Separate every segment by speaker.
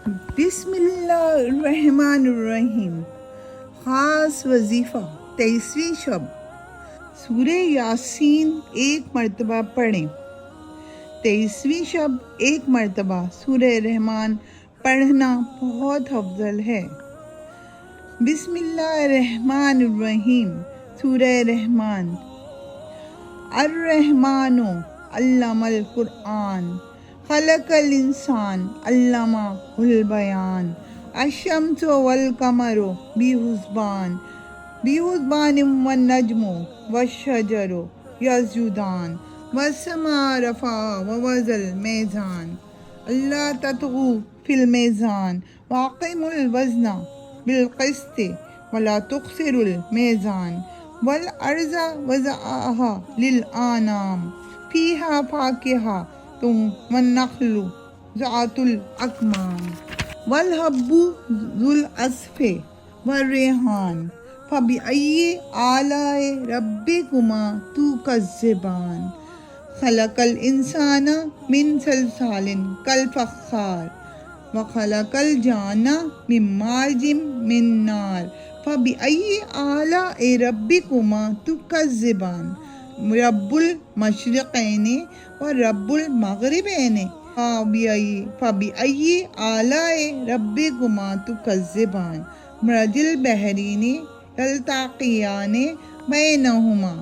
Speaker 1: بسم اللہ الرحمن الرحیم۔ خاص وظیفہ 23ویں شب سورہ یاسین ایک مرتبہ پڑھیں۔ 23ویں شب ایک مرتبہ سورہ رحمان پڑھنا بہت افضل ہے۔ بسم اللہ الرحمن الرحیم۔ سورہ رحمان۔ الرحمن علم القرآن خلق الانسان علمہ البیان الشمس والقمر بحسبان والنجم والشجر یسجدان والسماء رفعها ووضع الميزان ألا تطغوا في الميزان وأقيموا الوزن بالقسط ولا تخسروا الميزان والأرض وضعها للأنام فيها فاكهة والنخل ذات الأكمام والحب ذو العصف والريحان فبأي آلاء ربكما تكذبان خلق الإنسان من صلصال كالفخار وخلق الجان من مارج من نار فبأي آلاء ربكما تكذبان رب المشرقین و رب المغربین فبأي آلاء ربكما تكذبان مرج البحرین یلتقیان بینہما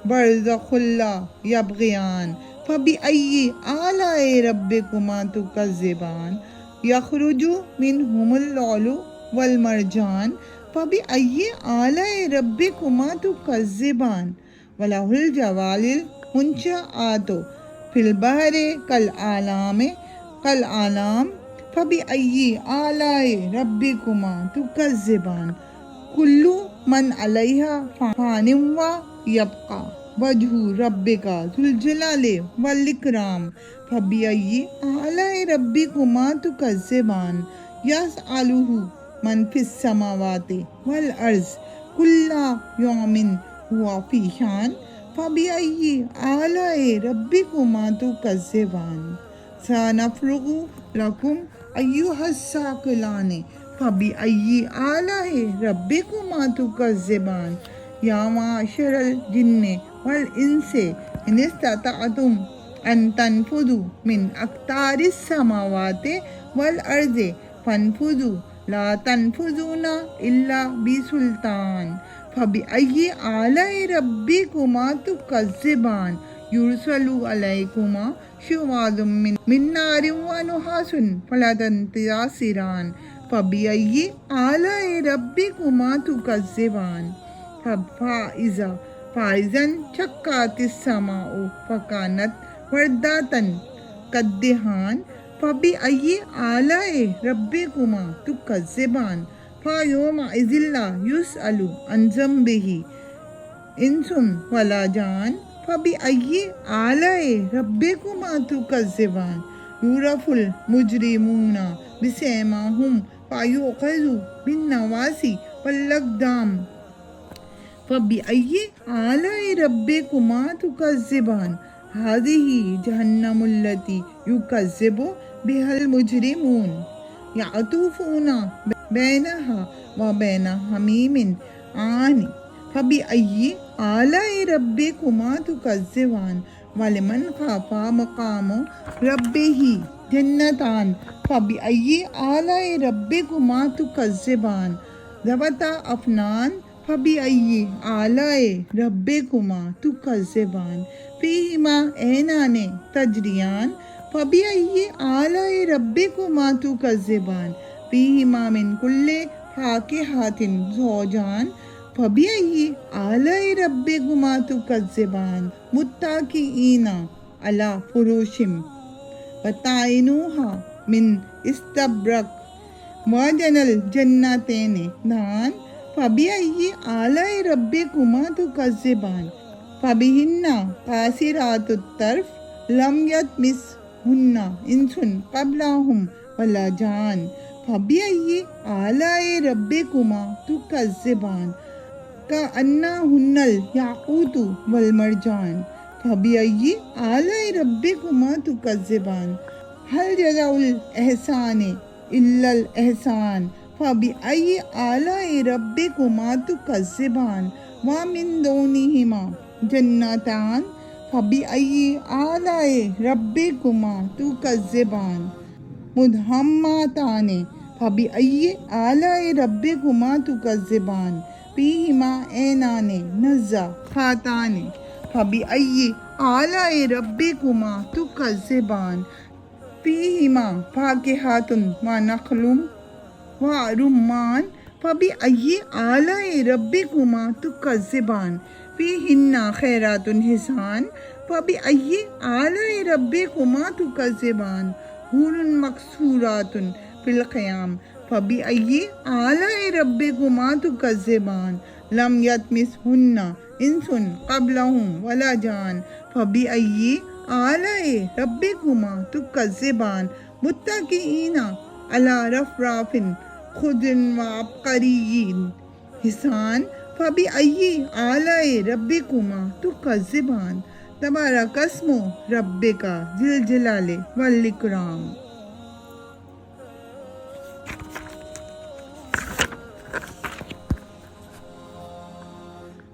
Speaker 1: برزخ لا یبغیان فبأي آلاء ربكما تكذبان یخرج منہما اللؤلؤ والمرجان فبأي آلاء ربكما تكذبان وَلَهُ الْجَوَارِ الْمُنشَآتُ فِي الْبَحْرِ كَالْأَعْلَامِ فَبِأَيِّ آلَاءِ رَبِّكُمَا تُكَذِّبَانِ كُلُّ مَنْ عَلَيْهَا فَانٍ وَيَبْقَى وَجْهُ رَبِّكَ ذُو الْجَلَالِ وَالْإِكْرَامِ فَبِأَيِّ آلَاءِ رَبِّكُمَا تُكَذِّبَانِ يَسْأَلُهُ مَنْ فِي السَّمَاوَاتِ وَالْأَرْضِ كُلَّ يَوْمٍ هو في شان فبأي آلاء ربكما تكذبان سنفرغ لكم أيها الثقلان فبأي آلاء ربكما تكذبان يا معشر الجن والإنس إن استطعتم أن تنفذوا من أقطار السماوات والأرض فانفذوا لا تنفذون إلا بسلطان فبأي آلاء ربكما تكذبان يرسل عليكما شواظ من نار ونحاس فلا تنتصران فبأي آلاء ربكما تكذبان فإذا انشقت السماء فكانت وردة كالدهان فبأي آلاء ربكما تكذبان فيومئذ لا يسأل عن ذنبه إنس ولا جان فبأي آلاء ربكما تكذبان يعرف المجرمون بسيماهم فيؤخذوا بالنواصي والأقدام فبأي آلاء ربكما تكذبان هذه جهنم التي يكذب بها المجرمون يعطفون بینہا و بین حمیم آن فبأي آلاء ربكما تكذبان ولمن خاف مقام ربه جنتان فبأي آلاء ربكما تكذبان ذوات أفنان فبأي آلاء ربكما تكذبان فيهما عينان تجريان فبأي آلاء ربكما تكذبان فيهما من كل فاكهة زوجان فبأي آلاء ربكما تكذبان متكئين على فروش بطائنها من استبرق وجنى الجنتين دان فبأي آلاء ربكما تكذبان فبهن قاصرات الطرف لم يطمثهن إنس قبلهم ولا جان فبأي آلاء ربكما تكذبان كأنهن الياقوت والمرجان فبأي آلاء ربكما تكذبان هل جزاء الإحسان إلا الإحسان فبأي آلاء ربكما تكذبان ومن دونهما جنتان فبأي آلاء ربكما تكذبان مدهمتان فبأي آلاء ربكما تكذبان فيهما عينان نضاختان فبأي آلاء ربكما تكذبان فيهما فاكهة ونخل ورمان فبأي آلاء ربكما تكذبان فيهن خيرات حسان فبأي آلاء ربكما تكذبان حور مقصورات في الخيام فبأي آلاء ربكما تكذبان لم يطمثهن إنس قبلهم ولا جان فبأي آلاء ربكما تكذبان متكئين على رفرف خضر وعبقري حسان فبأي آلاء ربكما تكذبان تبارك اسم ربك ذي الجلال والإكرام.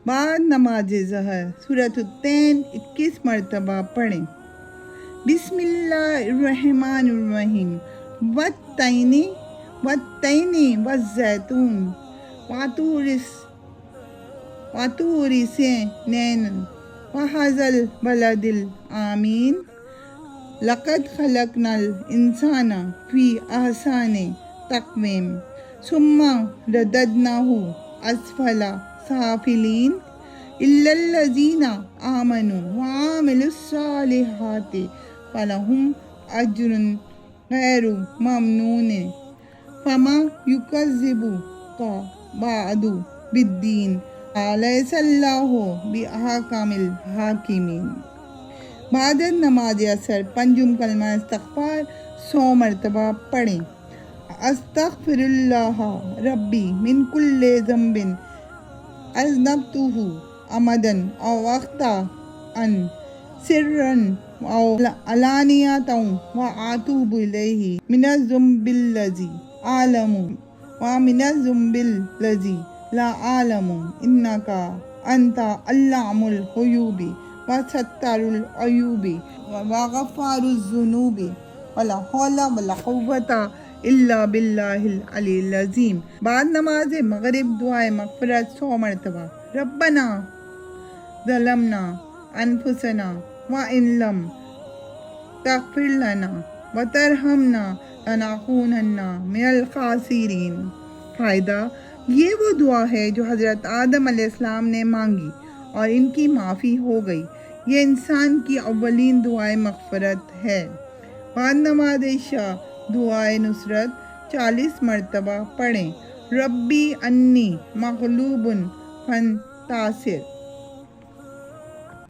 Speaker 1: بعد نماز ظہر سورۃ التین 21 مرتبہ پڑھیں۔ بسم اللہ الرحمن الرحیم والتین والزیتون وطور سینین وہذا البلد الآمین لقد خلقنا الانسان فی احسن تقویم ثم رددناه اسفل سافلین إلا الذين آمنوا وعملوا الصالحات فلهم أجر غير ممنون فما يكذبك بعد بالدين أليس الله بأحكم الحاكمين۔ بعد نماز اثر پنجم کلمہ استغفار 100 مرتبہ پڑھیں۔ استغفر اللہ ربی من کل ذنب اذنبته عمدا او خطأ سرا او علانیة واتوب الیہ من الذنب الذی اعلم ومن الذنب الذی لا اعلم انک انت علام الغیوب وستار العیوب وغفار الذنوب ولا حول ولا قوة الا باللہ العلی العظیم۔ بعد نماز مغرب دعائے مغفرت 100 مرتبہ۔ ربنا ظلمنا انفسنا وان لم تغفر لنا وترحمنا لنکونن من الخاسرین۔ فائدہ: یہ وہ دعا ہے جو حضرت آدم علیہ السلام نے مانگی اور ان کی معافی ہو گئی۔ یہ انسان کی اولین دعائے مغفرت ہے۔ بعد نماز عشاء دعائے نصرت 40 مرتبہ پڑھیں۔ ربی انی مغلوب فانتصر۔